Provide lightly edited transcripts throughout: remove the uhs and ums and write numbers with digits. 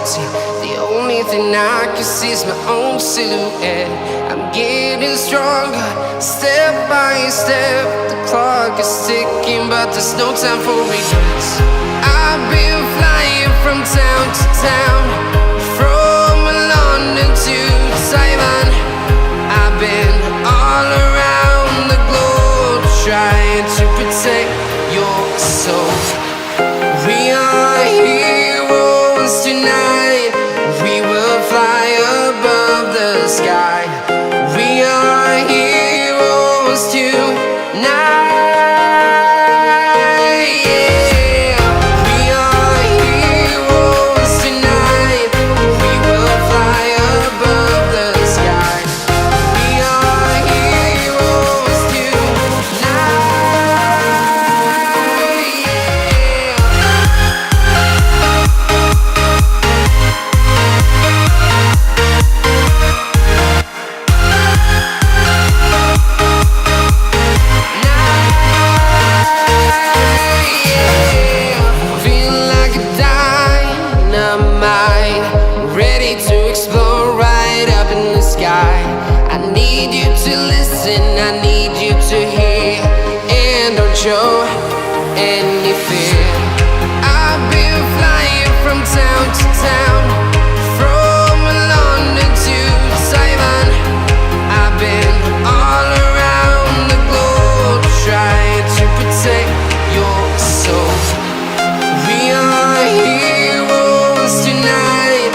empty. The only thing I can see is my own silhouette. I'm getting stronger, step by step. The clock is ticking, but there's no time for regrets. I've been flying from town to town, from London to Taiwan. I've been all around the globe, trying to protect your soul. We are heroes tonight. We will fly above the sky. We are heroes tonight. Yeah. We are heroes tonight. We will fly above the sky. We are heroes tonight. I need you to hear, and don't show any fear. I've been flying from town to town, from London to Taiwan. I've been all around the globe, trying to protect your soul. We are heroes tonight.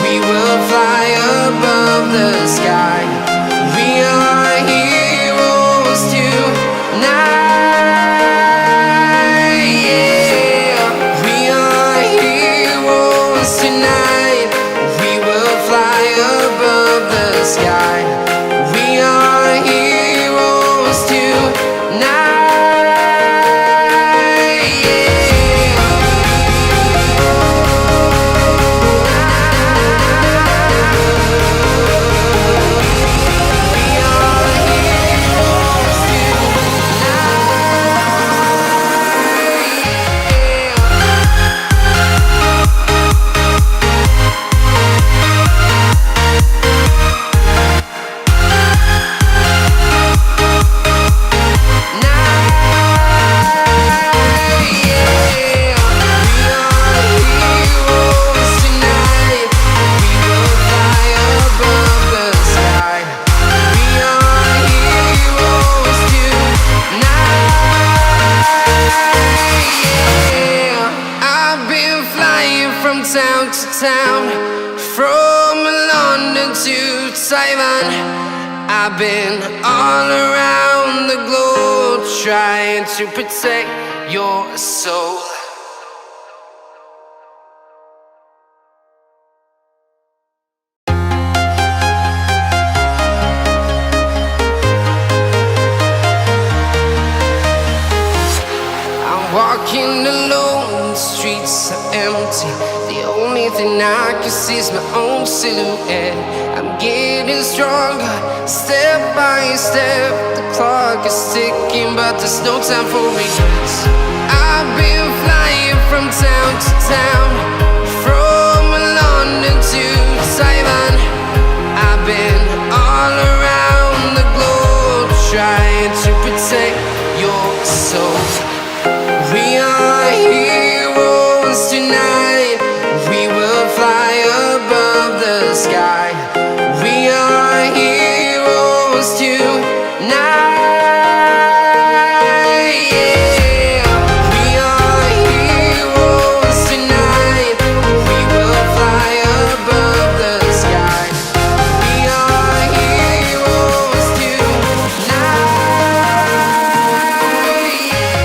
We will fly above the sky. We are heroes tonight. Yeah. We are heroes tonight. We will fly above the sky. We are heroes tonight. Town to town, from London to Taiwan. I've been all around the globe, trying to protect your soul. I'm walking alone, the streets are empty. The only thing I can see is my own silhouette. I'm getting stronger, step by step. The clock is ticking, but there's no time for regrets. I've been flying from town to town, from London to Taiwan. I've been all around the globe, trying to protect your soul.